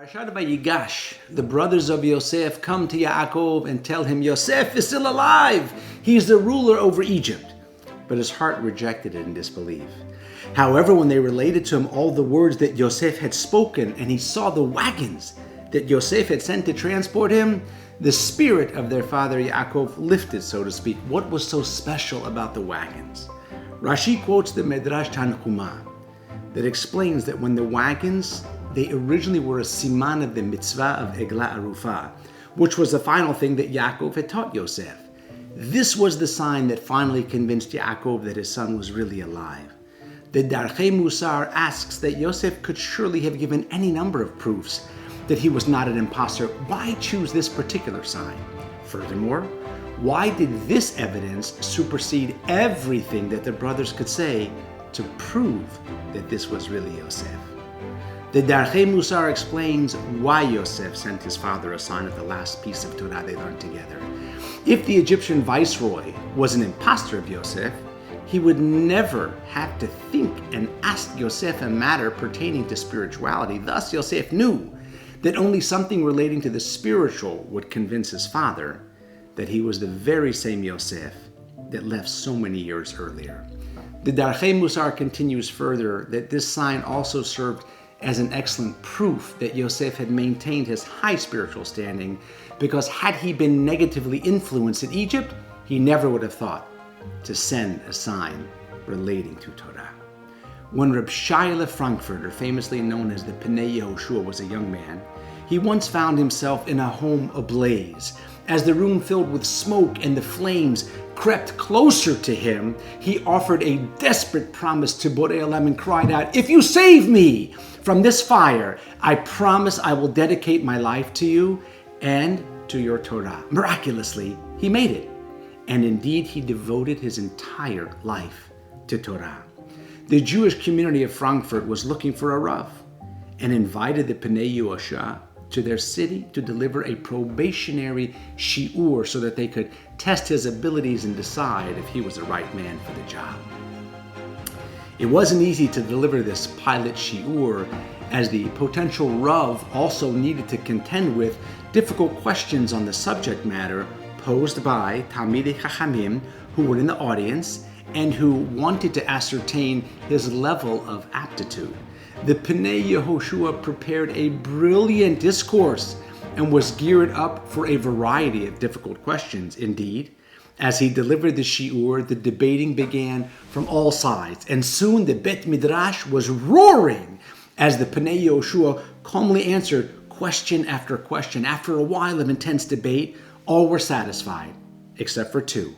Parshat Vayigash, the brothers of Yosef come to Yaakov and tell him Yosef is still alive. He's the ruler over Egypt. But his heart rejected it in disbelief. However, when they related to him all the words that Yosef had spoken and he saw the wagons that Yosef had sent to transport him, the spirit of their father Yaakov lifted, so to speak. What was so special about the wagons? Rashi quotes the Midrash Tanchuma that explains that when the wagons, they originally were a siman of the mitzvah of Eglah Arufah, which was the final thing that Yaakov had taught Yosef. This was the sign that finally convinced Yaakov that his son was really alive. The Darchei Musar asks that Yosef could surely have given any number of proofs that he was not an impostor. Why choose this particular sign? Furthermore, why did this evidence supersede everything that the brothers could say to prove that this was really Yosef? The Darchei Musar explains why Yosef sent his father a sign of the last piece of Torah they learned together. If the Egyptian viceroy was an impostor of Yosef, he would never have to think and ask Yosef a matter pertaining to spirituality. Thus, Yosef knew that only something relating to the spiritual would convince his father that he was the very same Yosef that left so many years earlier. The Darchei Musar continues further that this sign also served as an excellent proof that Yosef had maintained his high spiritual standing, because had he been negatively influenced in Egypt, he never would have thought to send a sign relating to Torah. When Reb Shaila Frankfurter, famously known as the Pnei Yehoshua, was a young man, he once found himself in a home ablaze. As the room filled with smoke and the flames crept closer to him, he offered a desperate promise to Borei Olam and cried out, "If you save me from this fire, I promise I will dedicate my life to you and to your Torah." Miraculously, he made it. And indeed, he devoted his entire life to Torah. The Jewish community of Frankfurt was looking for a Rav and invited the Pnei Yehoshua to their city to deliver a probationary shiur so that they could test his abilities and decide if he was the right man for the job. It wasn't easy to deliver this pilot shiur, as the potential Rav also needed to contend with difficult questions on the subject matter posed by Talmidei Chachamim who were in the audience and who wanted to ascertain his level of aptitude. The Pnei Yehoshua prepared a brilliant discourse and was geared up for a variety of difficult questions. Indeed, as he delivered the shiur, the debating began from all sides, and soon the Bet Midrash was roaring as the Pnei Yehoshua calmly answered question after question. After a while of intense debate, all were satisfied, except for two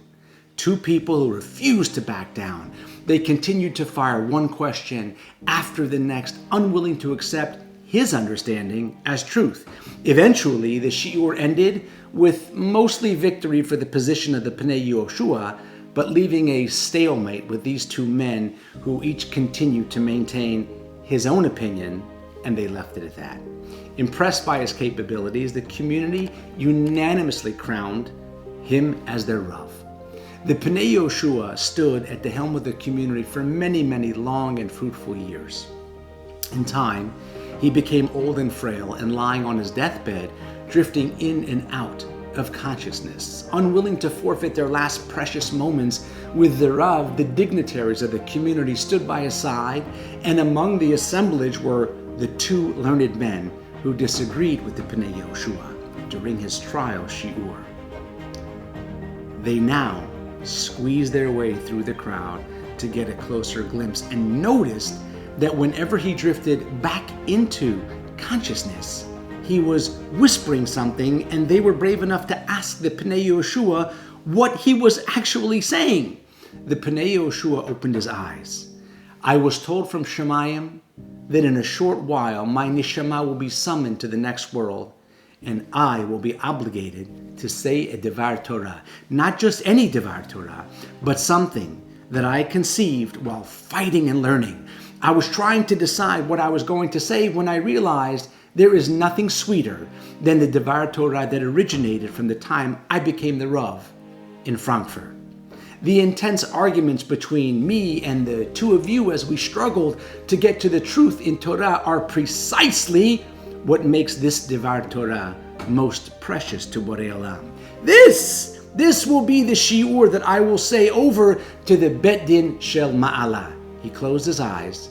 people who refused to back down. They continued to fire one question after the next, unwilling to accept his understanding as truth. Eventually, the shiur ended with mostly victory for the position of the Pnei Yehoshua, but leaving a stalemate with these two men who each continued to maintain his own opinion, and they left it at that. Impressed by his capabilities, the community unanimously crowned him as their Rav. The Pnei Yehoshua stood at the helm of the community for many, many long and fruitful years. In time, he became old and frail, and lying on his deathbed, drifting in and out of consciousness. Unwilling to forfeit their last precious moments with the Rav, the dignitaries of the community stood by his side, and among the assemblage were the two learned men who disagreed with the Pnei Yehoshua during his trial shiur. They now squeezed their way through the crowd to get a closer glimpse, and noticed that whenever he drifted back into consciousness, he was whispering something, and they were brave enough to ask the Pnei Yehoshua what he was actually saying. The Pnei Yehoshua opened his eyes. "I was told from Shemayim that in a short while my neshama will be summoned to the next world, and I will be obligated to say a Devar Torah. Not just any Devar Torah, but something that I conceived while fighting and learning. I was trying to decide what I was going to say when I realized there is nothing sweeter than the Devar Torah that originated from the time I became the Rav in Frankfurt. The intense arguments between me and the two of you as we struggled to get to the truth in Torah are precisely what makes this Devar Torah most precious to Borei Olam. This will be the shiur that I will say over to the Bet Din Shel Ma'ala. He closed his eyes,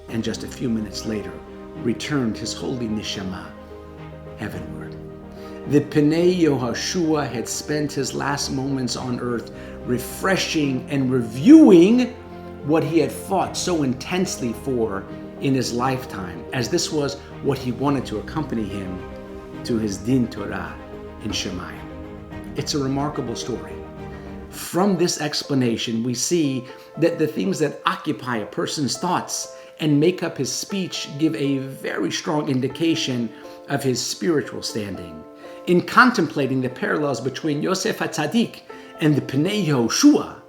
and just a few minutes later, returned his holy neshama heavenward. The Pnei Yehoshua had spent his last moments on earth refreshing and reviewing what he had fought so intensely for in his lifetime, as this was what he wanted to accompany him to his Din Torah in Shemayim. It's a remarkable story. From this explanation, we see that the things that occupy a person's thoughts and make up his speech give a very strong indication of his spiritual standing. In contemplating the parallels between Yosef HaTzadik and the Pnei Yehoshua,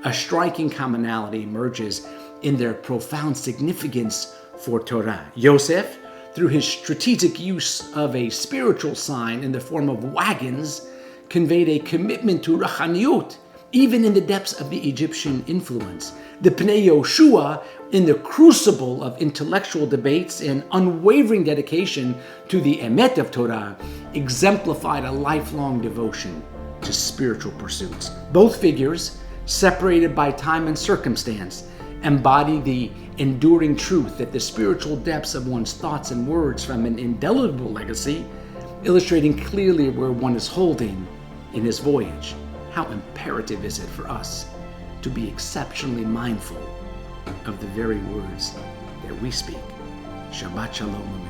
a striking commonality emerges in their profound significance for Torah. Yosef, through his strategic use of a spiritual sign in the form of wagons, conveyed a commitment to Rachaniyut, even in the depths of the Egyptian influence. The Pnei Yehoshua, in the crucible of intellectual debates and unwavering dedication to the Emet of Torah, exemplified a lifelong devotion to spiritual pursuits. Both figures, separated by time and circumstance, embody the enduring truth that the spiritual depths of one's thoughts and words from an indelible legacy, illustrating clearly where one is holding in his voyage. How imperative is it for us to be exceptionally mindful of the very words that we speak. Shabbat Shalom.